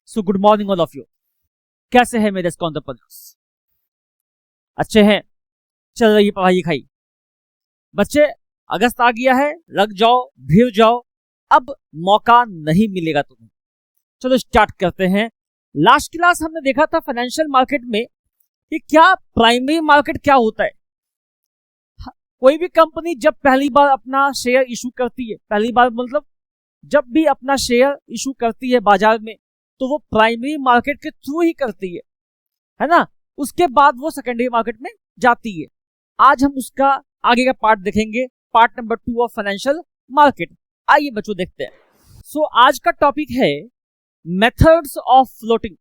So good morning all of you. कैसे हैं मेरे स्कॉन्टरप्रेन्योर्स? अच्छे हैं? चल रही पढ़ाई लिखाई? बच्चे, अगस्त आ गया है, लग जाओ, भिड़ जाओ, अब मौका नहीं मिलेगा तुम्हें। चलो स्टार्ट करते हैं। लास्ट क्लास हमने देखा था फाइनेंशियल मार्केट में कि क्या प्राइमरी मार्केट क्या होता है। कोई भी कंपनी जब पहली बार अपना शेयर इशू करती है, पहली बार मतलब जब भी अपना शेयर इशू करती है बाजार में, तो वो प्राइमरी मार्केट के थ्रू ही करती है ना। उसके बाद वो सेकेंडरी मार्केट में जाती है। आज हम उसका आगे का पार्ट देखेंगे, part number 2 of financial market. आइए बच्चों देखते हैं। सो आज का टॉपिक है मेथड्स ऑफ फ्लोटिंग,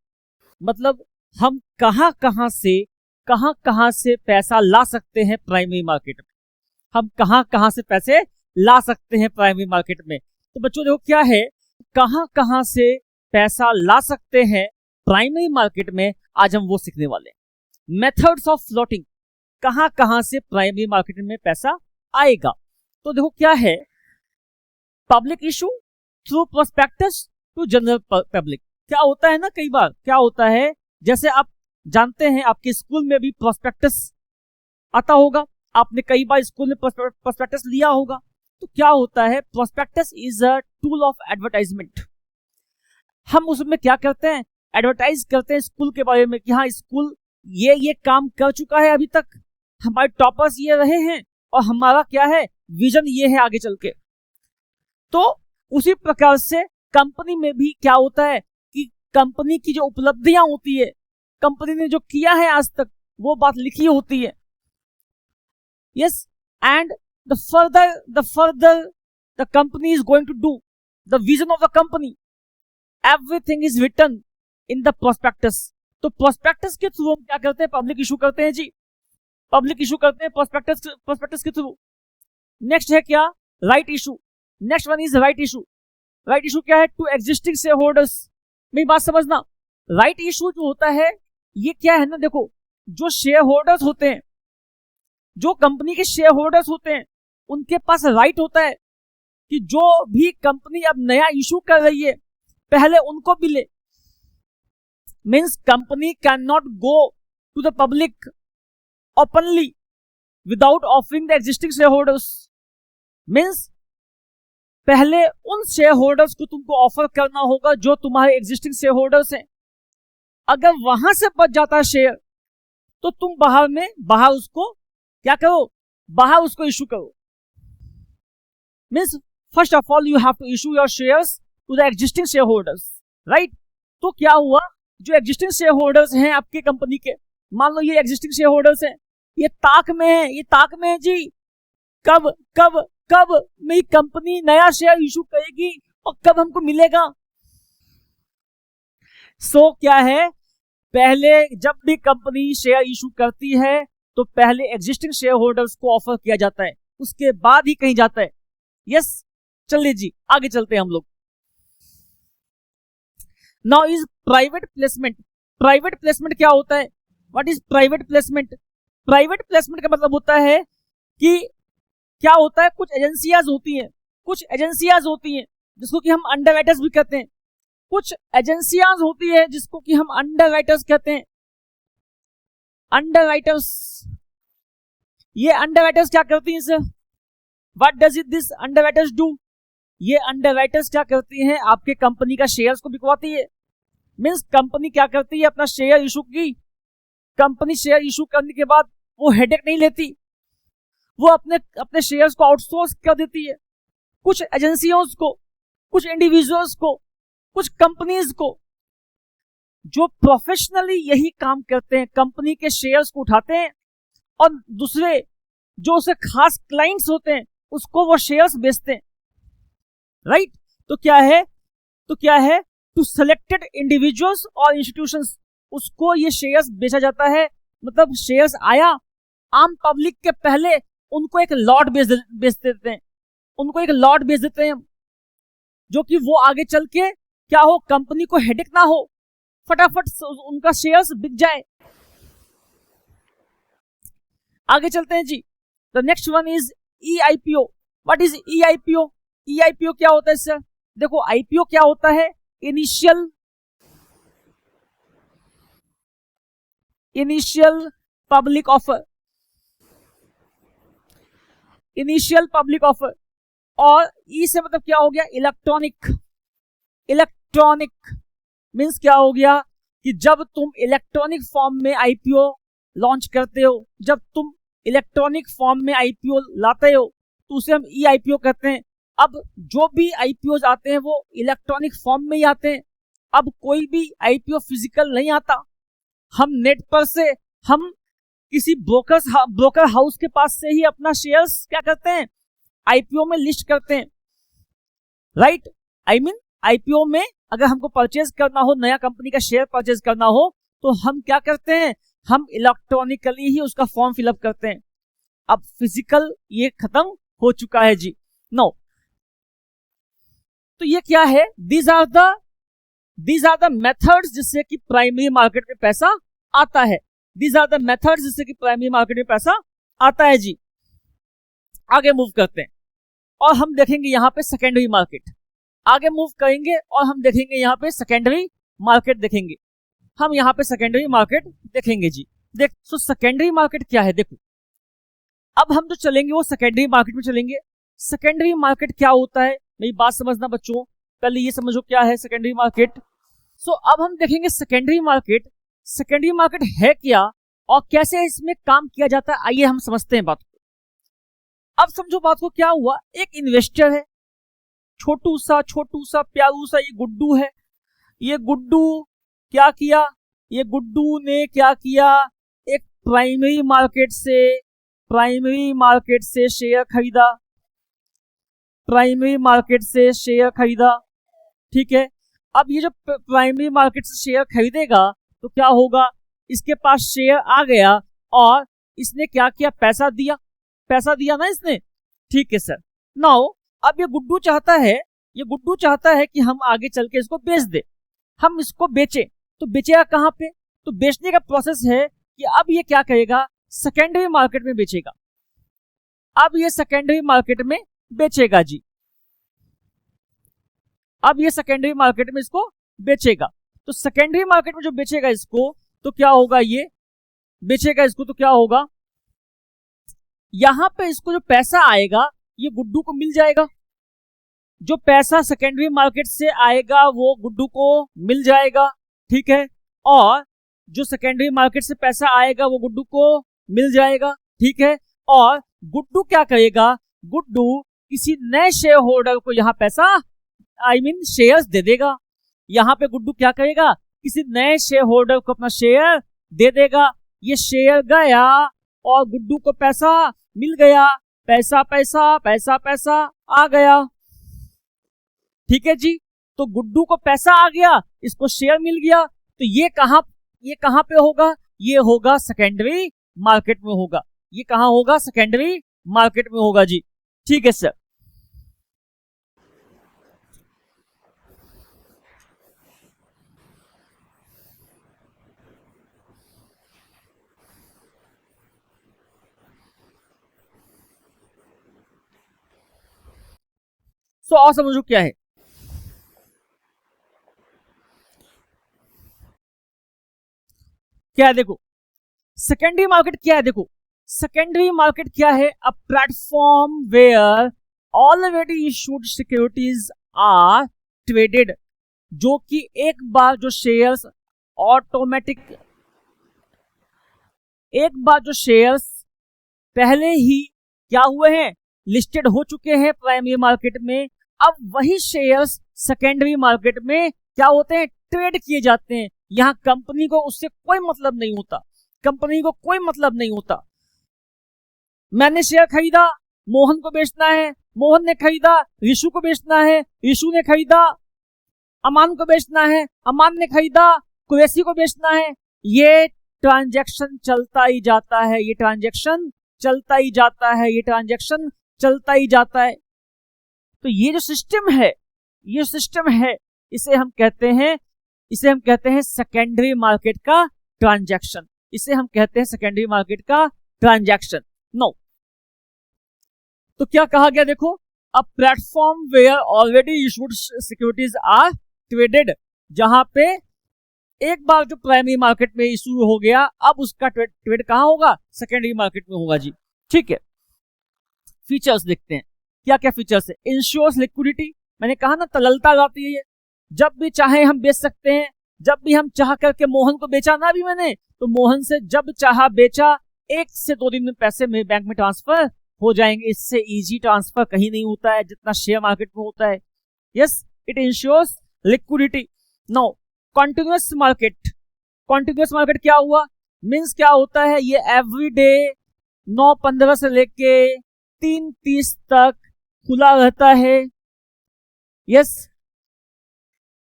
मतलब हम कहां कहां से पैसा ला सकते हैं प्राइमरी मार्केट में। हम कहां से पैसे ला सकते हैं प्राइमरी मार्केट में। तो बच्चों देखो क्या है, कहां से पैसा ला सकते हैं प्राइमरी मार्केट में, आज हम वो सीखने वाले हैं। मेथड्स ऑफ फ्लोटिंग, कहां से प्राइमरी मार्केट में पैसा आएगा। तो देखो क्या है, public issue through prospectus to general public. क्या होता है ना, कई बार क्या होता है, जैसे आप जानते हैं आपके स्कूल में भी प्रोस्पेक्टस आता होगा, आपने कई बार स्कूल में प्रोस्पेक्टस लिया होगा। तो क्या होता है, prospectus is a tool of advertisement. हम उसमें क्या करते हैं, एडवर्टाइज करते हैं स्कूल के बारे में कि हाँ स्कूल ये काम कर चुका है, अभी तक हमारे टॉपर्स ये रहे हैं और हमारा क्या है, विजन ये है आगे चल के। तो उसी प्रकार से कंपनी में भी क्या होता है कि कंपनी की जो उपलब्धियां होती है, कंपनी ने जो किया है आज तक, वो बात लिखी होती है। Yes, and the further the company is going to do, the vision of the company, everything is written in the prospectus। तो prospectus के थ्रू हम क्या करते हैं, पब्लिक इशू करते हैं जी, पब्लिक इशू करते हैं prospectus के थ्रू। नेक्स्ट है क्या, right issue. Next one is right issue. Right issue क्या है, टू एग्जिस्टिंग शेयर होल्डर्स। मेरी बात समझना, राइट इशू जो होता है ये क्या है ना, देखो जो शेयर होल्डर्स होते हैं, जो कंपनी के शेयर होल्डर्स होते हैं, उनके पास राइट होता है कि जो भी कंपनी अब नया इशू कर रही है पहले उनको मिले। Means company cannot go to the public openly without offering the existing shareholders. Means पहले उन शेयर होल्डर्स को तुमको ऑफर करना होगा जो तुम्हारे एग्जिस्टिंग शेयर होल्डर्स हैं। अगर वहां से बच जाता है शेयर, तो तुम बाहर उसको क्या करो, बाहर उसको इशू करो। Means first of all you have to issue your shares to the existing shareholders, right? तो क्या हुआ, जो existing shareholders हैं आपके कंपनी के, मान लो ये existing shareholders हैं, ये ताक में है जी, कब मेरी कंपनी नया शेयर इशू करेगी और कब हमको मिलेगा। सो क्या है, पहले जब भी कंपनी शेयर इशू करती है तो पहले एग्जिस्टिंग शेयर होल्डर्स को ऑफर किया जाता है, उसके बाद ही कहीं जाता है। यस, चलिए जी आगे चलते हैं हम लोग। Now is private placement. Private placement क्या होता है, what is private placement? Private placement का मतलब होता है कि क्या होता है, कुछ एजेंसियां होती हैं जिसको कि हम अंडरराइटर्स भी कहते हैं। कुछ एजेंसियां होती है जिसको कि हम अंडरराइटर्स कहते हैं। अंडरराइटर्स, ये अंडरराइटर्स क्या करती हैं sir, what does it this underwriters do? ये अंडरराइटर्स क्या करती हैं, आपके कंपनी का शेयर्स को बिकवाती है। मींस कंपनी क्या करती है, अपना शेयर इशू की, कंपनी शेयर इशू करने के बाद वो हेडेक नहीं लेती, वो अपने शेयर्स को आउटसोर्स कर देती है कुछ एजेंसियों को, कुछ इंडिविजुअल्स को, कुछ कंपनीज को, जो प्रोफेशनली यही काम करते हैं, कंपनी के शेयर्स को उठाते हैं और दूसरे जो उसे खास क्लाइंट्स होते हैं उसको वो शेयर्स बेचते हैं, राइट? तो क्या है, टू सेलेक्टेड इंडिविजुअल्स और इंस्टीट्यूशंस, उसको ये शेयर्स बेचा जाता है। मतलब शेयर्स आया आम पब्लिक के पहले, उनको एक लॉट बेच देते हैं, जो कि वो आगे चल के क्या हो, कंपनी को हेडेक ना हो, फटाफट उनका शेयर्स बिक जाए। आगे चलते हैं जी। The next one is EIPO। What is EIPO? EIPO क्या होता है सर? देखो IPO क्या होता है, initial initial public offer, initial public offer. और ई से मतलब क्या हो गया, इलेक्ट्रॉनिक। इलेक्ट्रॉनिक मींस क्या हो गया कि जब तुम इलेक्ट्रॉनिक फॉर्म में आईपीओ लॉन्च करते हो, जब तुम इलेक्ट्रॉनिक फॉर्म में आईपीओ लाते हो तो उसे हम ई आईपीओ कहते हैं। अब जो भी आईपीओ आते हैं वो इलेक्ट्रॉनिक फॉर्म में ही आते हैं। अब कोई भी आईपीओ फिजिकल नहीं आता, हम नेट पर से, हम किसी ब्रोकर हाउस के पास से ही अपना शेयर्स क्या करते हैं, आईपीओ में लिस्ट करते हैं, राइट। आई मीन आईपीओ में अगर हमको परचेज करना हो, नया कंपनी का शेयर परचेज करना हो, तो हम क्या करते हैं, हम इलेक्ट्रॉनिकली ही उसका फॉर्म फिलअप करते हैं। अब फिजिकल ये खत्म हो चुका है जी। नो, तो ये क्या है, दीज आर द मेथड्स जिससे कि प्राइमरी मार्केट में पैसा आता है। दीज आर द मेथड्स जिससे कि प्राइमरी मार्केट में पैसा आता है जी। आगे मूव करते हैं और हम देखेंगे यहां पे सेकेंडरी मार्केट। आगे मूव करेंगे और हम देखेंगे यहां पे सेकेंडरी मार्केट देखेंगे। हम यहां पे सेकेंडरी मार्केट देखेंगे जी। देख, सो सेकेंडरी मार्केट क्या है, देखो अब हम जो चलेंगे वो सेकेंडरी मार्केट में चलेंगे। सेकेंडरी मार्केट क्या होता है, मेरी बात समझना बच्चों, पहले ये समझो क्या है सेकेंडरी मार्केट। सो अब हम देखेंगे सेकेंडरी मार्केट, सेकेंडरी मार्केट है क्या और कैसे इसमें काम किया जाता है, आइए हम समझते हैं बात को। अब समझो बात को, क्या हुआ, एक इन्वेस्टर है, छोटू सा प्यारू सा ये गुड्डू है। ये गुड्डू क्या किया, ये गुड्डू ने क्या किया, एक प्राइमरी मार्केट से शेयर खरीदा, प्राइमरी मार्केट से शेयर खरीदा, ठीक है। अब ये जो प्राइमरी मार्केट से शेयर खरीदेगा तो क्या होगा, इसके पास शेयर आ गया और इसने क्या किया, पैसा दिया ना इसने, ठीक है सर। नाउ अब ये गुड्डू चाहता है कि हम आगे चल के इसको बेच दे, हम इसको बेचे, तो बेचेगा कहां पे, तो बेचने का प्रोसेस है कि अब ये क्या करेगा, सेकेंडरी मार्केट में बेचेगा। अब ये सेकेंडरी मार्केट में बेचेगा जी, अब ये सेकेंडरी मार्केट में इसको बेचेगा। तो सेकेंडरी मार्केट में जो बेचेगा इसको, तो क्या होगा, ये बेचेगा इसको तो क्या होगा, यहां पे इसको जो पैसा आएगा ये गुड्डू को मिल जाएगा। जो पैसा सेकेंडरी मार्केट से आएगा वो गुड्डू को मिल जाएगा, ठीक है। और जो सेकेंडरी मार्केट से पैसा आएगा वो गुड्डू को मिल जाएगा, ठीक है। और गुड्डू क्या करेगा, गुड्डू किसी नए शेयर होल्डर को यहाँ पैसा शेयर्स दे देगा। यहाँ पे गुड्डू क्या करेगा, किसी नए शेयर होल्डर को अपना शेयर दे देगा। ये शेयर गया और गुड्डू को पैसा मिल गया, पैसा पैसा पैसा पैसा आ गया, ठीक है जी। तो गुड्डू को पैसा आ गया, इसको शेयर मिल गया, तो ये कहां पे होगा, ये होगा सेकेंडरी मार्केट में होगा। ये कहां होगा, सेकेंडरी मार्केट में होगा जी, ठीक है सर। सो और समझो क्या है, क्या है, देखो सेकेंडरी मार्केट क्या है, देखो सेकेंडरी मार्केट क्या है, a platform where already issued securities are traded, जो कि एक बार जो शेयर्स पहले ही क्या हुए हैं, लिस्टेड हो चुके हैं प्राइमरी मार्केट में, अब वही शेयर्स सेकेंडरी मार्केट में क्या होते हैं, ट्रेड किए जाते हैं। यहां कंपनी को उससे कोई मतलब नहीं होता, कंपनी को कोई मतलब नहीं होता। मैंने शेयर खरीदा, मोहन को बेचना है, मोहन ने खरीदा, ऋषु को बेचना है, ऋषु ने खरीदा, अमान को बेचना है, अमान ने खरीदा, कुरैशी को बेचना है। ये ट्रांजैक्शन चलता ही जाता है, ये ट्रांजैक्शन चलता ही जाता है, ये ट्रांजैक्शन चलता ही जाता है। तो ये जो सिस्टम है, इसे हम कहते हैं सेकेंडरी मार्केट का ट्रांजैक्शन, इसे हम कहते हैं सेकेंडरी मार्केट का ट्रांजैक्शन। नो, तो क्या कहा गया, देखो a platform where already issued securities are traded, जहां पे एक बार जो प्राइमरी मार्केट में इशू हो गया, अब उसका ट्रेड कहां होगा? सेकेंडरी मार्केट में होगा जी। ठीक है, फीचर्स देखते हैं, क्या क्या फीचर्स है। इंश्योर्स लिक्विडिटी, मैंने कहा ना तरलता लाती है ये, जब भी चाहे हम बेच सकते हैं। जब भी हम चाह करके मोहन को बेचा ना भी मैंने, तो मोहन से जब चाहा बेचा, 1 से 2 दिन में पैसे में बैंक में ट्रांसफर हो जाएंगे। इससे इजी ट्रांसफर कहीं नहीं होता है जितना शेयर मार्केट में होता है। Yes, it ensures liquidity. Now continuous market, continuous market क्या हुआ? मींस क्या होता है? ये एवरीडे 9:15 से लेके 3:30 तक खुला रहता है। यस,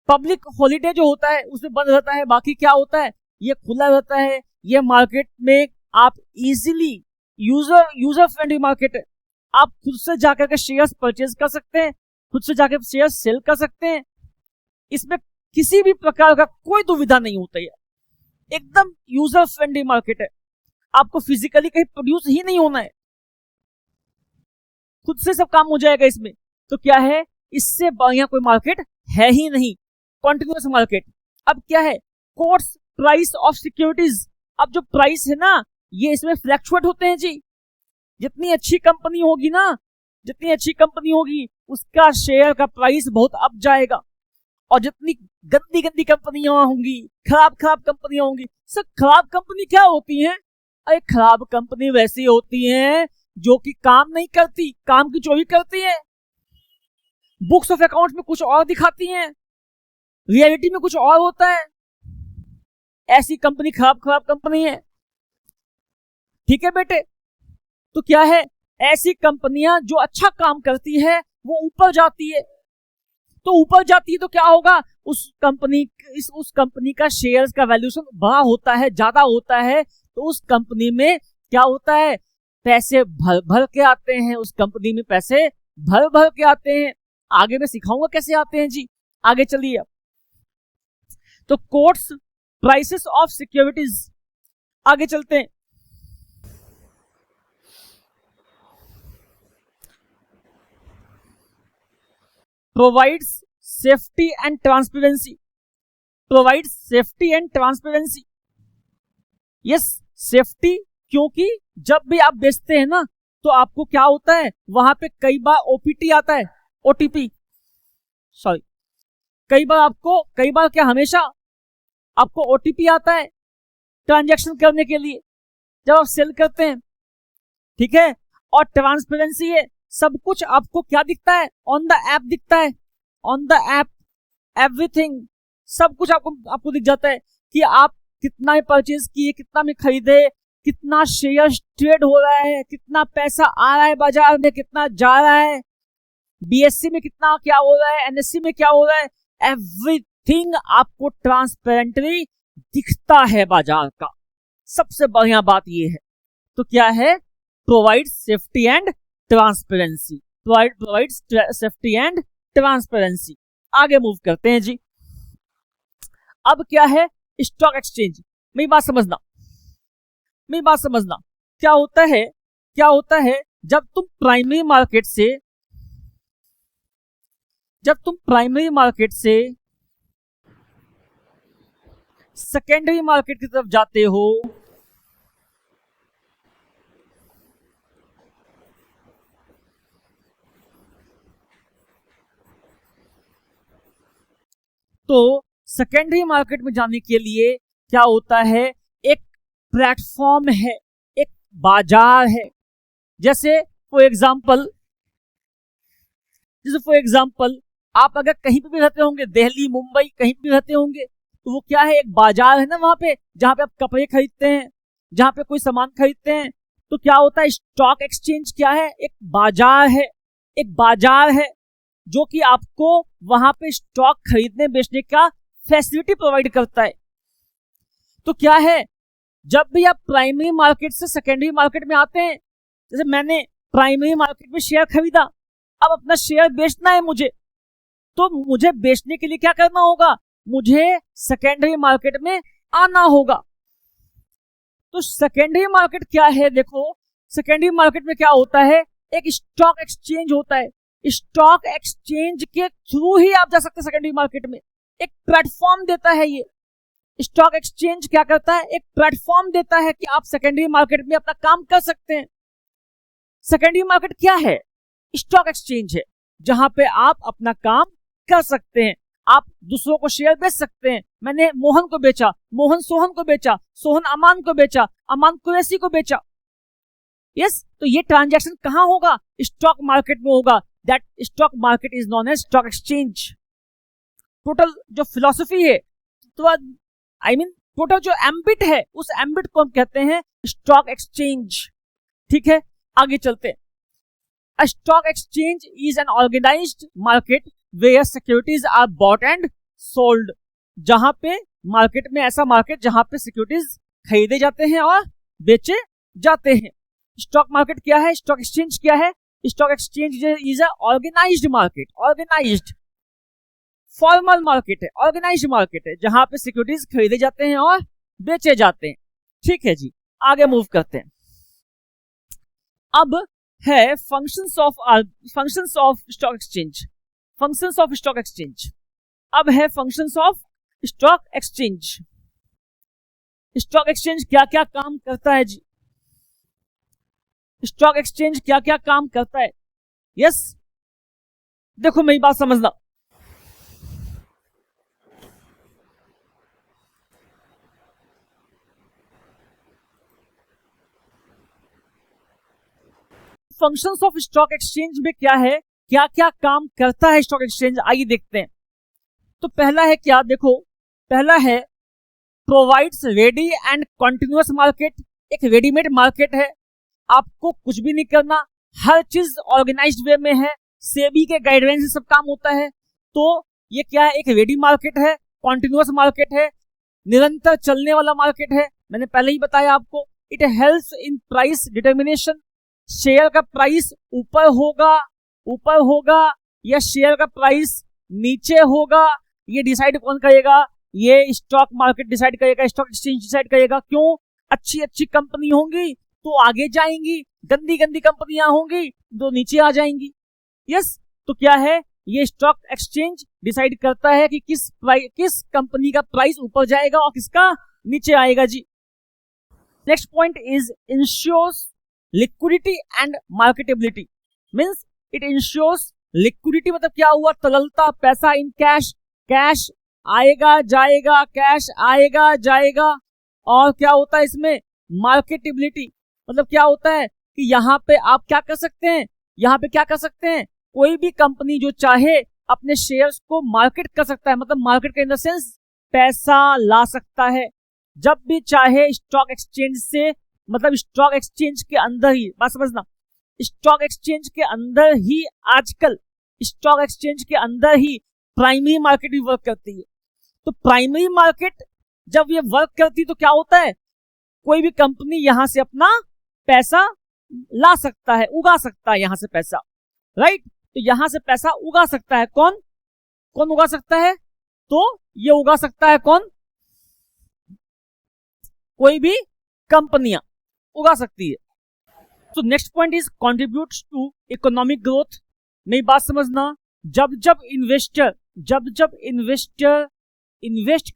पब्लिक हॉलीडे जो होता है उसमें बंद रहता है, बाकी क्या होता है? ये खुला रहता है। ये मार्केट में आप इजीली यूजर फ्रेंडली मार्केट है। आप खुद से जाकर के शेयर्स परचेज कर सकते हैं, खुद से जाकर शेयर सेल कर सकते हैं। इसमें किसी भी प्रकार का कोई दुविधा नहीं होता है, एकदम यूजर फ्रेंडली मार्केट है। आपको फिजिकली कहीं प्रोड्यूस ही नहीं होना है, खुद से सब काम हो जाएगा इसमें। तो क्या है, इससे बढ़िया कोई मार्केट है ही नहीं, कॉन्टिन्यूअस मार्केट। अब क्या है? Quotes price of securities. अब जो प्राइस है ना, ये इसमें फ्लैक्चुएट होते हैं जी। जितनी अच्छी कंपनी होगी ना, जितनी अच्छी कंपनी होगी उसका शेयर का प्राइस बहुत अप जाएगा, और जितनी गंदी गंदी कंपनियां होंगी, खराब खराब कंपनियां होंगी। सर खराब कंपनी क्या होती हैं? अरे खराब कंपनी वैसी होती हैं जो कि काम नहीं करती, काम की चोरी करती है, बुक्स ऑफ अकाउंट्स में कुछ और दिखाती हैं, रियलिटी में कुछ और होता है। ऐसी कंपनी खराब कंपनी है। ठीक है बेटे, तो क्या है, ऐसी कंपनियां जो अच्छा काम करती है वो ऊपर जाती है। तो ऊपर जाती है तो क्या होगा? उस कंपनी का शेयर्स का वैल्यूएशन बड़ा होता है, ज्यादा होता है। तो उस कंपनी में क्या होता है? पैसे भर भर के आते हैं, उस कंपनी में पैसे भर भर के आते हैं। आगे मैं सिखाऊंगा कैसे आते हैं जी, आगे चलिए। तो कोट्स प्राइसेस ऑफ सिक्योरिटीज, आगे चलते हैं। Provides safety and transparency, provides safety and transparency. Yes, safety, क्योंकि जब भी आप बेचते हैं ना, तो आपको क्या होता है, वहां पे कई बार ओपीटी आता है, ओटीपी सॉरी, कई बार क्या, हमेशा आपको ओटीपी आता है ट्रांजैक्शन करने के लिए जब आप सेल करते हैं। ठीक है, और ट्रांसपेरेंसी है, सब कुछ आपको क्या दिखता है? ऑन द ऐप दिखता है, ऑन द ऐप एवरीथिंग, सब कुछ आपको दिख जाता है कि आप कितना में परचेज किए, कितना में खरीदे, कितना शेयर ट्रेड हो रहा है, कितना पैसा आ रहा है बाजार में, कितना जा रहा है, बीएससी में कितना क्या हो रहा है, एनएससी में क्या हो रहा है, एवरीथिंग आपको ट्रांसपेरेंटली दिखता है बाजार का। सबसे बढ़िया बात यह है। तो क्या है? Provide safety and transparency, provide safety and transparency. आगे मूव करते हैं जी। अब क्या है? Stock exchange. मेरी बात समझना, क्या होता है जब तुम प्राइमरी मार्केट से सेकेंडरी मार्केट की तरफ जाते हो, तो सेकेंडरी मार्केट में जाने के लिए क्या होता है? एक प्लेटफॉर्म है, एक बाजार है। जैसे फॉर एग्जाम्पल आप अगर कहीं पे भी रहते होंगे, दिल्ली, मुंबई, कहीं पे भी रहते होंगे, तो वो क्या है? एक बाजार है ना वहां पे, जहां पे आप कपड़े खरीदते हैं, जहां पे कोई सामान खरीदते हैं। तो क्या होता है? स्टॉक एक्सचेंज क्या है? एक बाजार है जो कि आपको वहां पे स्टॉक खरीदने बेचने का फैसिलिटी प्रोवाइड करता है। तो क्या है, जब भी आप प्राइमरी मार्केट से सेकेंडरी मार्केट में आते हैं, जैसे मैंने प्राइमरी मार्केट में शेयर खरीदा, अब अपना शेयर बेचना है मुझे, तो मुझे बेचने के लिए क्या करना होगा? मुझे सेकेंडरी मार्केट में आना होगा। तो सेकेंडरी मार्केट क्या है? देखो, सेकेंडरी मार्केट में क्या होता है? एक स्टॉक एक्सचेंज होता है। स्टॉक एक्सचेंज के थ्रू ही आप जा सकते हैं सेकेंडरी मार्केट में। एक प्लेटफॉर्म देता है ये, स्टॉक एक्सचेंज क्या करता है, एक प्लेटफॉर्म देता है कि आप सेकेंडरी मार्केट में अपना काम कर सकते हैं। सेकेंडरी मार्केट क्या है, स्टॉक एक्सचेंज है, जहां पे आप अपना काम कर सकते हैं। आप दूसरों को शेयर बेच सकते हैं। मैंने मोहन को बेचा, मोहन सोहन को बेचा, सोहन अमान को बेचा, अमान कुरैशी को बेचा। यस, तो ये ट्रांजैक्शन कहां होगा, स्टॉक मार्केट में होगा। That stock market is known as stock exchange. Total जो फिलॉसफी है, तो टोटल जो एम्बिट है, उस एम्बिट को हम कहते हैं स्टॉक एक्सचेंज। ठीक है, आगे चलते हैं। A stock exchange is an organized market where securities are bought and sold. जहां पे मार्केट में, ऐसा मार्केट जहां पे सिक्योरिटीज खरीदे जाते हैं और बेचे जाते हैं। स्टॉक मार्केट क्या है, स्टॉक एक्सचेंज क्या है, stock exchange is a organised market. Organised formal market है, ऑर्गेनाइज्ड मार्केट है, जहां पे सिक्योरिटीज खरीदे जाते हैं और बेचे जाते हैं। ठीक है जी, आगे मूव करते हैं। अब है functions of stock exchange. Functions of stock exchange. अब है functions of stock exchange. Stock exchange क्या क्या काम करता है जी, स्टॉक एक्सचेंज क्या क्या काम करता है। यस, देखो मेरी बात समझना। फंक्शंस ऑफ स्टॉक एक्सचेंज में क्या है, क्या क्या काम करता है स्टॉक एक्सचेंज, आइए देखते हैं। तो पहला है क्या, देखो पहला है provides ready and continuous market. एक रेडीमेड मार्केट है, आपको कुछ भी नहीं करना, हर चीज ऑर्गेनाइज्ड वे में है, सेबी के गाइडलाइन से सब काम होता है। तो ये क्या है, एक रेडी मार्केट है, कॉन्टिन्यूअस मार्केट है, निरंतर चलने वाला मार्केट है। मैंने पहले ही बताया आपको। It helps in price determination. Share का प्राइस ऊपर होगा या शेयर का प्राइस नीचे होगा, ये डिसाइड कौन करेगा, ये स्टॉक मार्केट डिसाइड करेगा, स्टॉक एक्सचेंज डिसाइड करेगा। क्यों, अच्छी अच्छी कंपनी होंगी तो आगे जाएंगी, गंदी गंदी कंपनियां होंगी तो नीचे आ जाएंगी। यस, तो क्या है, ये स्टॉक एक्सचेंज डिसाइड करता है कि किस कंपनी का प्राइस ऊपर जाएगा और किसका नीचे आएगा जी। Next point is ensures liquidity and marketability. Means it ensures liquidity, मतलब क्या हुआ, तरलता, पैसा इन कैश, कैश आएगा जाएगा, कैश आएगा जाएगा। और क्या होता है इसमें, मार्केटेबिलिटी, मतलब क्या होता है कि यहाँ पे आप क्या कर सकते हैं, यहाँ पे क्या कर सकते हैं, कोई भी कंपनी जो चाहे अपने शेयर्स को मार्केट कर सकता है। मतलब मार्केट के इन द सेंस पैसा ला सकता है जब भी चाहे स्टॉक एक्सचेंज से। मतलब स्टॉक एक्सचेंज के अंदर ही, बात समझना, स्टॉक एक्सचेंज के अंदर ही आजकल स्टॉक एक्सचेंज के अंदर ही प्राइमरी मार्केट भी वर्क करती है। तो प्राइमरी मार्केट जब ये वर्क करती है तो क्या होता है, कोई भी कंपनी यहां से अपना पैसा ला सकता है, उगा सकता है यहां से पैसा, राइट। तो यहां से पैसा उगा सकता है कौन, कौन उगा सकता है, तो ये उगा सकता है कौन, कोई भी कंपनियां उगा सकती है। तो next point is contributes to economic growth. मेरी बात समझना, जब जब इन्वेस्टर इन्वेस्ट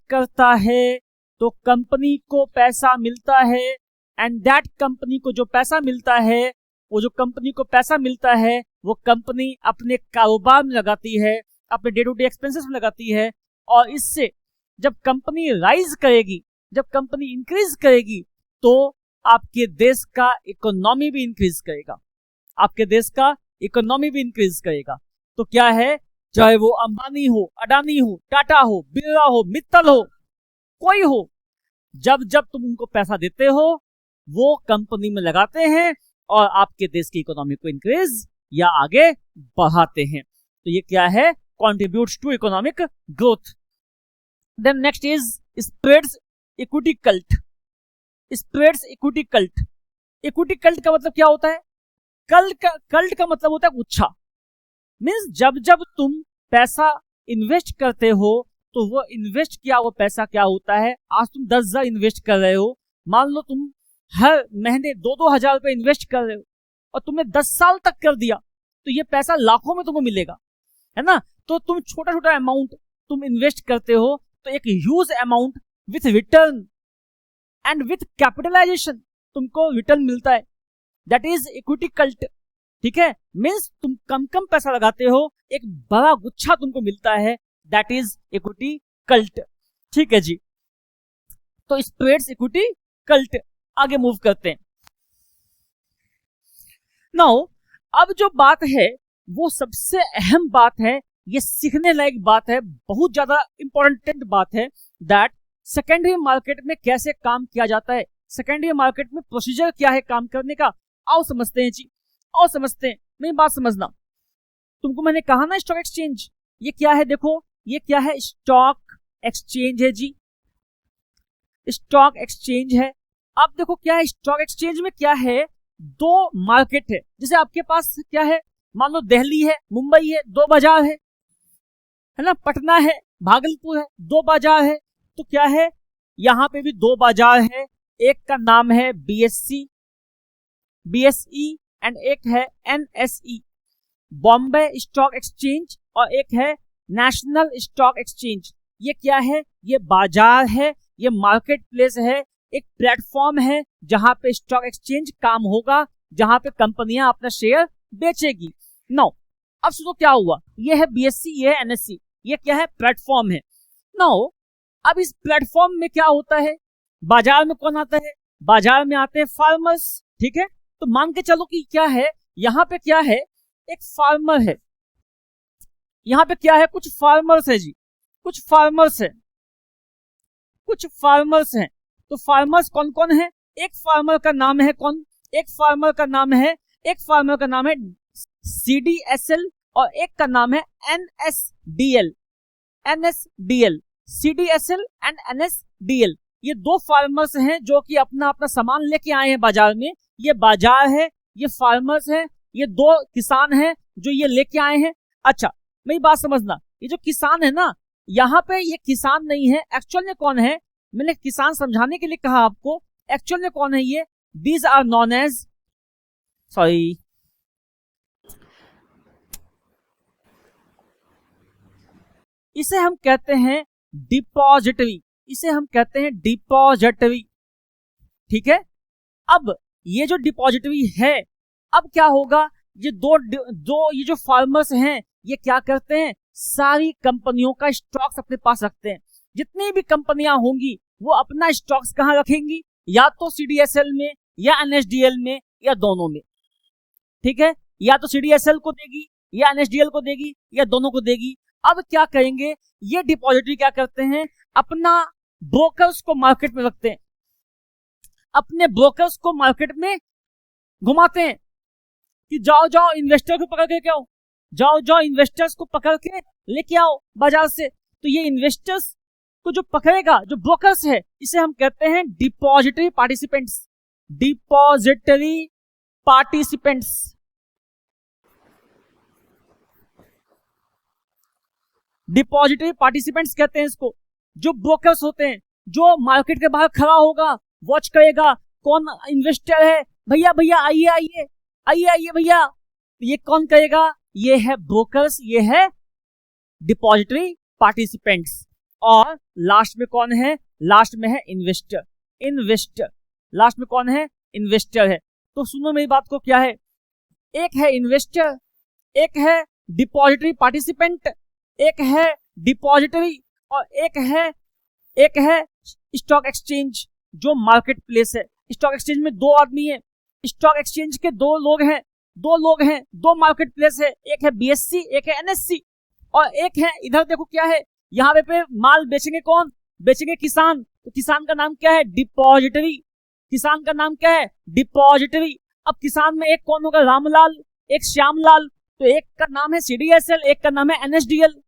करता है तो कंपनी को पैसा मिलता है। एंड दैट कंपनी को जो पैसा मिलता है, वो जो कंपनी को पैसा मिलता है वो कंपनी अपने कारोबार में लगाती है, अपने डे टू डे एक्सपेंसेस में लगाती है। और इससे जब कंपनी राइज करेगी, जब कंपनी इंक्रीज करेगी, तो आपके देश का इकोनॉमी भी इंक्रीज करेगा, आपके देश का इकोनॉमी भी इंक्रीज करेगा। तो क्या है, चाहे वो अंबानी हो, अडानी हो, टाटा हो, बिरला हो, मित्तल हो, कोई हो, जब जब तुम उनको पैसा देते हो वो कंपनी में लगाते हैं और आपके देश की इकोनॉमी को इंक्रीज या आगे बढ़ाते हैं। तो ये क्या है, contributes to economic growth. Then next is spreads equity cult. Spreads equity cult. Equity cult का मतलब क्या होता है, कल्ट का मतलब होता है गुच्छा। मींस जब जब तुम पैसा इन्वेस्ट करते हो तो वो इन्वेस्ट किया वो पैसा क्या होता है, आज तुम 10,000 इन्वेस्ट कर रहे हो, मान लो तुम हर महीने 2-2 हजार रुपए इन्वेस्ट कर रहे हो और तुमने 10 साल तक कर दिया तो ये पैसा लाखों में तुमको मिलेगा, है ना। तो तुम छोटा छोटा अमाउंट तुम इन्वेस्ट करते हो तो एक huge amount with return and with capitalisation तुमको रिटर्न मिलता है, दैट इज इक्विटी कल्ट। ठीक है, मीन्स तुम कम कम पैसा लगाते हो, एक बड़ा गुच्छा तुमको मिलता है, दैट इज इक्विटी कल्ट। ठीक है जी, तो स्प्रेड्स इक्विटी कल्ट। आगे मूव करते हैं। नाउ अब जो बात है वो सबसे अहम बात है, ये सीखने लायक बात है, बहुत ज्यादा इंपॉर्टेंट बात है, दैट सेकेंडरी मार्केट में कैसे काम किया जाता है, सेकेंडरी मार्केट में प्रोसीजर क्या है काम करने का। आओ समझते हैं जी, आओ समझते हैं। मेरी बात समझना, तुमको मैंने कहा ना स्टॉक एक्सचेंज, ये क्या है, देखो ये क्या है, स्टॉक एक्सचेंज है जी, स्टॉक एक्सचेंज है। अब देखो क्या है, स्टॉक एक्सचेंज में क्या है, दो मार्केट है। जैसे आपके पास क्या है, मान लो दिल्ली है, मुंबई है, दो बाजार है ना, पटना है, भागलपुर है, दो बाजार है। तो क्या है, यहां पे भी दो बाजार है, एक का नाम है बीएससी बीएसई एंड एक है एनएसई, बॉम्बे स्टॉक एक्सचेंज, और एक है नेशनल स्टॉक एक्सचेंज। ये क्या है, ये बाजार है, ये मार्केट प्लेस है, एक प्लेटफॉर्म है जहां पे स्टॉक एक्सचेंज काम होगा, जहां पे कंपनियां अपना शेयर बेचेगी। नो अब सुनो क्या हुआ, ये है बीएससी, ये है एनएससी, ये क्या है, प्लेटफॉर्म है। नो अब इस प्लेटफॉर्म में क्या होता है, बाजार में कौन आता है, बाजार में आते हैं फार्मर्स। ठीक है, तो मान के चलो कि क्या है, यहां पे क्या है, एक फार्मर है, यहां पे क्या है, कुछ फार्मर्स है जी, कुछ फार्मर्स है, कुछ फार्मर्स हैं। तो फार्मर्स कौन कौन है, एक फार्मर का नाम है कौन, एक फार्मर का नाम है, एक फार्मर का नाम है सीडीएसएल और एक का नाम है NSDL, NSDL, CDSL and NSDL. ये दो फार्मर्स हैं जो कि अपना अपना सामान लेके आए हैं बाजार में। ये बाजार है, ये फार्मर्स है, ये दो किसान हैं जो ये लेके आए हैं। अच्छा मेरी बात समझना, ये जो किसान है ना, यहाँ पे ये किसान नहीं है, एक्चुअल में कौन है, मैंने किसान समझाने के लिए कहा आपको, एक्चुअल में कौन है ये, these are non as, sorry इसे हम कहते हैं डिपॉजिटरी, इसे हम कहते हैं डिपॉजिटरी। ठीक है, अब ये जो डिपॉजिटरी है, अब क्या होगा, ये दो ये जो फार्मर्स हैं ये क्या करते हैं, सारी कंपनियों का स्टॉक्स अपने पास रखते हैं। जितनी भी कंपनियां होंगी वो अपना स्टॉक्स कहां रखेंगी, या तो सीडीएसएल में या एनएसडीएल में या दोनों में। ठीक है, या तो सीडीएसएल को देगी या एनएसडीएल को देगी या दोनों को देगी। अब क्या करेंगे, ये डिपॉजिटरी क्या करते हैं, अपना ब्रोकर्स को मार्केट में रखते हैं, अपने ब्रोकर्स को मार्केट में घुमाते हैं कि जाओ जाओ इन्वेस्टर को पकड़ के आओ, जाओ जाओ इन्वेस्टर्स को पकड़ के लेके आओ बाजार से। तो ये इन्वेस्टर्स को जो पकड़ेगा, जो ब्रोकर्स है, इसे हम कहते हैं depository participants, depository participants. Depository participants कहते हैं इसको। जो ब्रोकर्स होते हैं, जो मार्केट के बाहर खड़ा होगा, वॉच करेगा कौन इन्वेस्टर है, भैया भैया आइए आइए आइए आइए भैया, ये कौन करेगा, ये है ब्रोकर्स, ये है डिपॉजिटरी पार्टिसिपेंट्स। और लास्ट में कौन है, लास्ट में है इन्वेस्टर, इन्वेस्टर लास्ट में कौन है, इन्वेस्टर है। तो सुनो मेरी बात को, क्या है, एक है इन्वेस्टर, एक है डिपॉजिटरी पार्टिसिपेंट, एक है डिपॉजिटरी, और एक है स्टॉक एक्सचेंज जो मार्केट प्लेस है। स्टॉक एक्सचेंज में दो आदमी है, स्टॉक एक्सचेंज के दो लोग हैं, दो मार्केट प्लेस है, एक है बीएससी, एक है एनएससी, और एक है इधर देखो क्या है, यहाँ पे माल बेचेंगे कौन, बेचेंगे किसान। तो किसान का नाम क्या है, डिपॉजिटरी, किसान का नाम क्या है, डिपॉजिटरी। अब किसान में एक कौन होगा, रामलाल, एक श्यामलाल, तो एक का नाम है सीडीएसएल, एक का नाम है एनएसडीएल।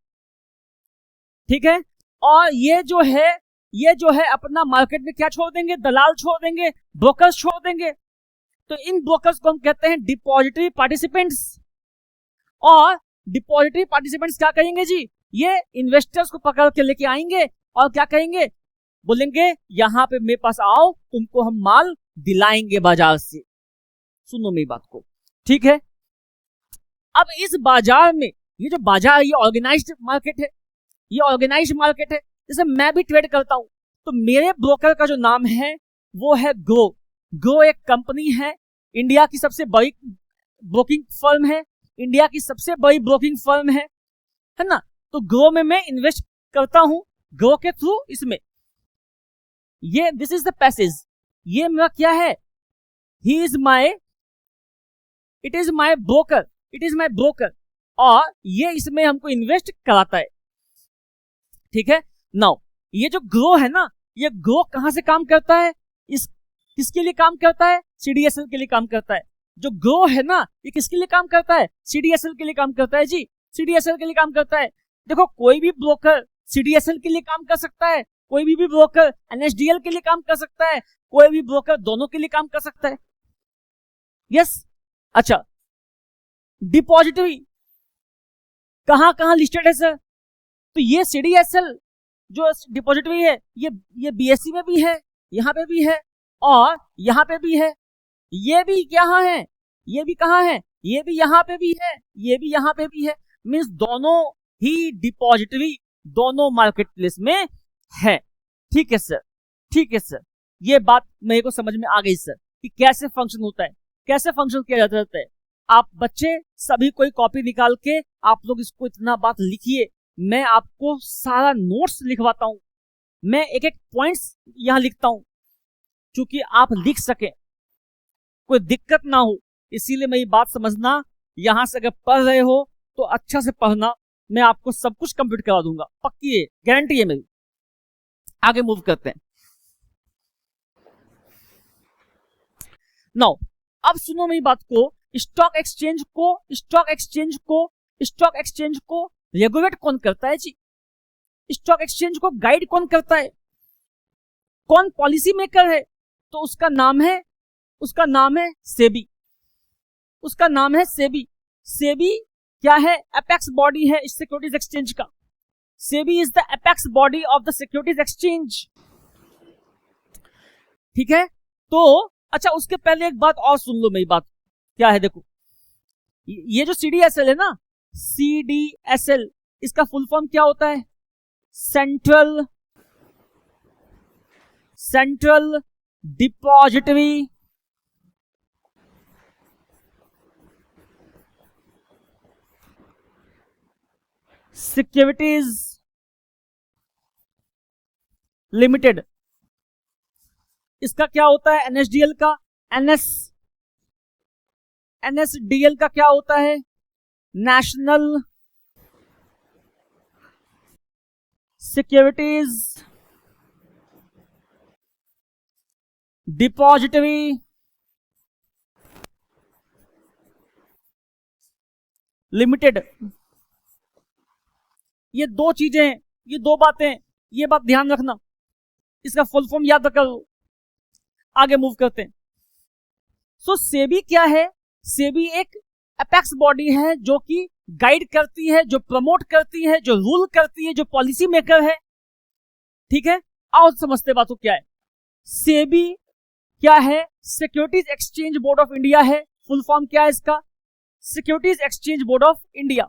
ठीक है, और ये जो है अपना मार्केट में क्या छोड़ देंगे, दलाल छोड़ देंगे, ब्रोकर्स छोड़ देंगे। तो इन ब्रोकर्स को हम कहते हैं डिपॉजिटरी पार्टिसिपेंट्स। और डिपॉजिटरी पार्टिसिपेंट्स क्या करेंगे जी, ये इन्वेस्टर्स को पकड़ के लेके आएंगे और क्या कहेंगे, बोलेंगे यहाँ पे मेरे पास आओ, तुमको हम माल दिलाएंगे बाजार से। सुनो मेरी बात को, ठीक है। अब इस बाजार में, ये जो बाजार, ये ऑर्गेनाइज्ड मार्केट है, ये ऑर्गेनाइज्ड मार्केट है। जैसे मैं भी ट्रेड करता हूं, तो मेरे ब्रोकर का जो नाम है वो है ग्रो। ग्रो एक कंपनी है, इंडिया की सबसे बड़ी ब्रोकिंग फर्म है, इंडिया की सबसे बड़ी ब्रोकिंग फर्म है ना। तो ग्रो में मैं इन्वेस्ट करता हूं, ग्रो के थ्रू इसमें। ये दिस इज द पैसेज, ये मेरा क्या है, he is my, it is my broker, it is my broker, और ये इसमें हमको इन्वेस्ट कराता है। ठीक है, नाउ ये जो ग्रो है ना, ये ग्रो कहां से काम करता है, इस किसके लिए काम करता है, सीडीएसएल के लिए काम करता है। जो ग्रो है ना, ये किसके लिए काम करता है, सीडीएसएल के लिए काम करता है जी, सीडीएसएल के लिए काम करता है। देखो कोई भी ब्रोकर सीडीएसएल के लिए काम कर सकता है, कोई भी ब्रोकर एनएसडीएल के लिए काम कर सकता है, कोई भी ब्रोकर दोनों के लिए काम कर सकता है। यस, अच्छा, डिपॉजिटरी कहां कहां लिस्टेड है सर, तो ये सीडीएसएल जो डिपॉजिटरी है, ये बीएससी में भी है, यहां पे भी है, और यहां पे भी है। ये भी कहां है, ये भी कहां है, ये भी यहां पे भी है, ये भी यहां पे भी है। मींस दोनों ही डिपॉजिटरी दोनों मार्केट प्लेस में है। ठीक है सर, ठीक है सर, ये बात मेरे को समझ में आ गई सर कि कैसे फंक्शन होता है, कैसे फंक्शन किया जाता है। आप बच्चे सभी कोई कॉपी निकाल के आप लोग इसको इतना बात लिखिए, मैं आपको सारा नोट्स लिखवाता हूं, मैं एक एक पॉइंट्स यहां लिखता हूं क्योंकि आप लिख सके, कोई दिक्कत ना हो। इसीलिए मेरी बात समझना, यहां से अगर पढ़ रहे हो तो अच्छा से पढ़ना, मैं आपको सब कुछ कंप्लीट करा दूंगा, पक्की है, गारंटी है मेरी। आगे मूव करते हैं। नाउ अब सुनो मेरी बात को, स्टॉक एक्सचेंज को रेगुलेट कौन करता है जी, स्टॉक एक्सचेंज को गाइड कौन करता है, कौन पॉलिसी मेकर है, तो उसका नाम है सेबी, उसका नाम है सेबी। सेबी क्या है, एपेक्स बॉडी है सिक्योरिटीज एक्सचेंज का। SEBI is the apex body of the securities exchange. ठीक है, तो अच्छा उसके पहले एक बात और सुन लो मेरी बात, क्या है देखो, ये जो सीडीएसएल है ना, सीडीएसएल, इसका फुल फॉर्म क्या होता है, सेंट्रल डिपॉजिटरी सिक्योरिटीज लिमिटेड। इसका क्या होता है, एनएसडीएल का, एनएसडीएल का क्या होता है, नेशनल सिक्योरिटीज डिपॉजिटरी लिमिटेड। ये दो चीजें हैं, ये दो बातें, ये बात ध्यान रखना, इसका फुल फॉर्म याद करो। आगे मूव करते हैं। सो सेबी क्या है, सेबी एक एपेक्स बॉडी है जो कि गाइड करती है, जो प्रमोट करती है, जो रूल करती है, जो पॉलिसी मेकर है। ठीक है, आओ समझते बातों क्या है। सेबी क्या है, securities exchange board of India है, फुल फॉर्म क्या है इसका, securities exchange board of India.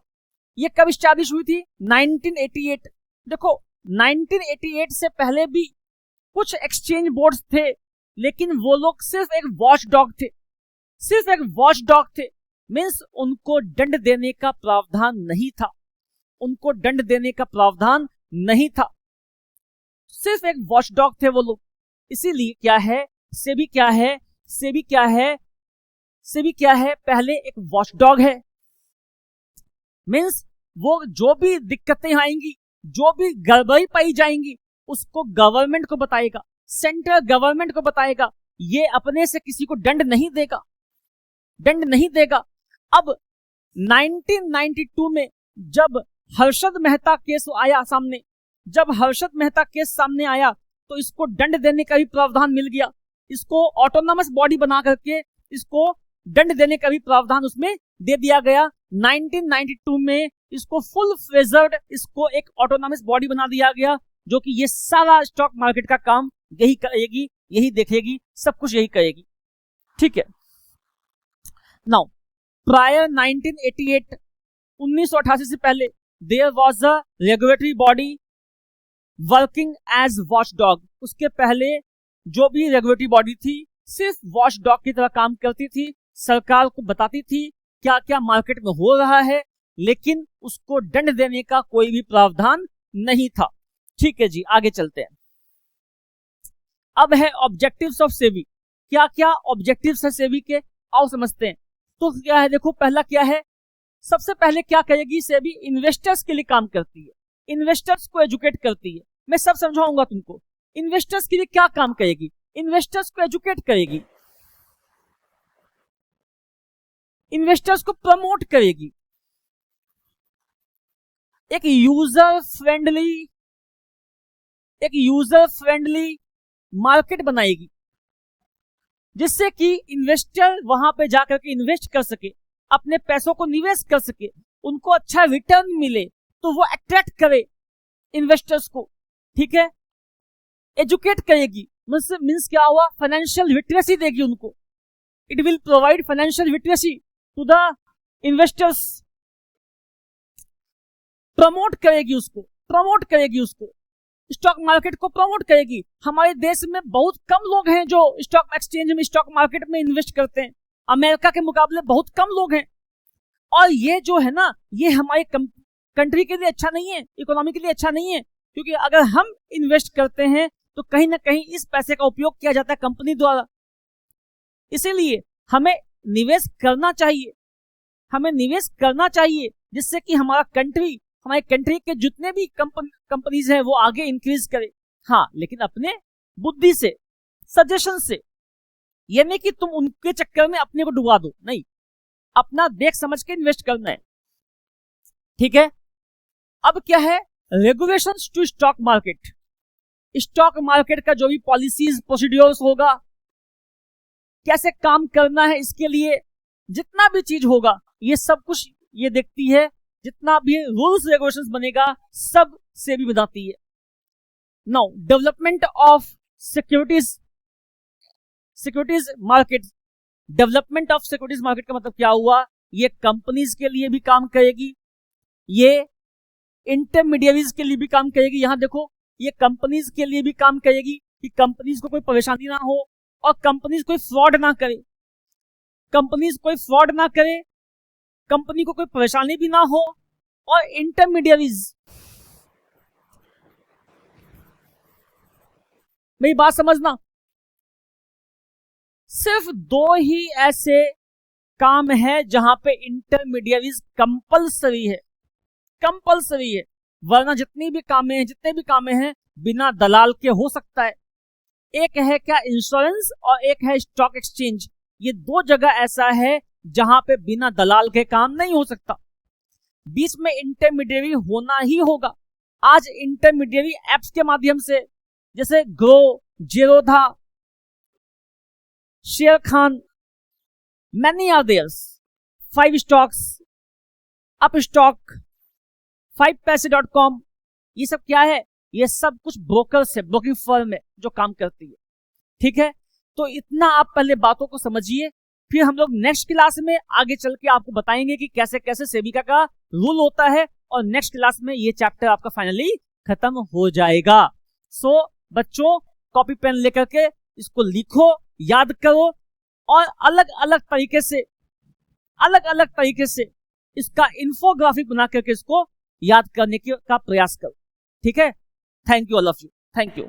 ये कब स्टैब्लिश हुई थी, 1988। देखो 1988 से पहले भी कुछ एक्सचेंज बोर्ड्स थे, लेकिन वो लोग सिर्फ एक वॉच डॉग थे, सिर्फ एक वॉच डॉग थे। मींस उनको दंड देने का प्रावधान नहीं था, उनको दंड देने का प्रावधान नहीं था, सिर्फ एक वॉच डॉग थे वो लोग। इसीलिए क्या है, सेबी क्या है, सेबी क्या है, सेबी क्या है, पहले एक वॉच डॉग है। मींस वो जो भी दिक्कतें आएंगी, जो भी गड़बड़ी पाई जाएंगी, उसको गवर्नमेंट को बताएगा, सेंट्रल गवर्नमेंट को बताएगा। ये अपने से किसी को दंड नहीं देगा, दंड नहीं देगा। अब 1992 में जब हर्षद मेहता केस आया सामने, जब हर्षद मेहता केस सामने आया, तो इसको दंड देने का भी प्रावधान मिल गया, इसको ऑटोनॉमस बॉडी बना करके इसको दंड देने का भी प्रावधान उसमें दे दिया गया। 1992 में इसको फुल फ्लेजर्ड, इसको एक ऑटोनॉमस बॉडी बना दिया गया, जो कि ये सारा स्टॉक मार्केट का काम यही करेगी, यही देखेगी, सब कुछ यही करेगी। ठीक है, नाउ प्रायर 1988, 1988 से पहले there was a regulatory body working as watchdog. उसके पहले जो भी रेगुलेटरी बॉडी थी सिर्फ वॉचडॉग की तरह काम करती थी, सरकार को बताती थी क्या क्या मार्केट में हो रहा है, लेकिन उसको दंड देने का कोई भी प्रावधान नहीं था। ठीक है जी, आगे चलते हैं। अब है ऑब्जेक्टिव्स ऑफ सेबी। क्या क्या ऑब्जेक्टिव्स है सेबी के, आओ समझते हैं। तो क्या है, देखो पहला क्या है, सबसे पहले क्या करेगी सेबी, इन्वेस्टर्स के लिए काम करती है, इन्वेस्टर्स को एजुकेट करती है। मैं सब समझाऊंगा तुमको। इन्वेस्टर्स के लिए क्या काम करेगी, इन्वेस्टर्स को एजुकेट करेगी, इन्वेस्टर्स को प्रमोट करेगी, एक यूजर फ्रेंडली मार्केट बनाएगी, जिससे कि इन्वेस्टर वहां पे जाकर के इन्वेस्ट कर सके, अपने पैसों को निवेश कर सके, उनको अच्छा रिटर्न मिले, तो वो अट्रैक्ट करे इन्वेस्टर्स को। ठीक है, एजुकेट करेगी, मीन्स क्या हुआ, फाइनेंशियल लिटरेसी देगी उनको। It will provide financial literacy to the investors. Promote करेगी उसको, स्टॉक मार्केट को प्रमोट करेगी। हमारे देश में बहुत कम लोग हैं जो स्टॉक एक्सचेंज में, स्टॉक मार्केट में इन्वेस्ट करते हैं। अमेरिका के मुकाबले बहुत कम लोग हैं। और ये जो है ना, ये हमारे कंट्री के लिए अच्छा नहीं है, इकोनॉमी के लिए अच्छा नहीं है, क्योंकि अगर हम इन्वेस्ट करते हैं तो कहीं ना कहीं इस पैसे का उपयोग किया जाता है कंपनी द्वारा। इसीलिए हमें निवेश करना चाहिए, जिससे कि हमारे कंट्री के जितने भी कंपनीज हैं वो आगे इंक्रीज करे। हाँ, लेकिन अपने बुद्धि से, सजेशन से, ये नहीं कि तुम उनके चक्कर में अपने को डुबा दो, नहीं, अपना देख समझ के इन्वेस्ट करना है। ठीक है, अब क्या है, regulations to stock market. Stock market का जो भी पॉलिसीज, प्रोसीड्योर्स होगा, कैसे काम करना है, इसके लिए जितना भी चीज होगा, ये सब कुछ ये देखती है। जितना भी रूल्स रेगुलेशंस बनेगा सब सेबी बताती है। Now development of securities market. Development of securities market का मतलब क्या हुआ, ये कंपनीज के लिए भी काम करेगी, ये इंटरमीडियरीज के लिए भी काम करेगी। यहां देखो, ये कंपनीज के लिए भी काम करेगी कि कंपनीज को कोई परेशानी ना हो और कंपनीज कोई फ्रॉड ना करे, कंपनी को कोई परेशानी भी ना हो। और इंटरमीडियरीज, मेरी बात समझना, सिर्फ 2 ही ऐसे काम है जहां पे इंटरमीडियरीज कंपलसरी है, वरना जितने भी कामें हैं बिना दलाल के हो सकता है। एक है क्या, इंश्योरेंस, और एक है स्टॉक एक्सचेंज। ये 2 जगह ऐसा है जहां पे बिना दलाल के काम नहीं हो सकता, बीच में इंटरमीडियरी होना ही होगा। आज इंटरमीडियरी एप्स के माध्यम से, जैसे Groww, Zerodha, Sharekhan, many are there's, 5 stocks, Upstox, 5paise.com, ये सब क्या है, ये सब कुछ ब्रोकर्स है, ब्रोकिंग फर्म है जो काम करती है। ठीक है, तो इतना आप पहले बातों को समझिए, फिर हम लोग नेक्स्ट क्लास में आगे चल के आपको बताएंगे कि कैसे कैसे सेबी का रूल होता है, और नेक्स्ट क्लास में ये चैप्टर आपका फाइनली खत्म हो जाएगा। सो बच्चों, कॉपी पेन लेकर के इसको लिखो, याद करो, और अलग अलग तरीके से इसका इन्फोग्राफिक बना करके इसको याद करने का प्रयास करो। ठीक है, thank you all of you, thank you.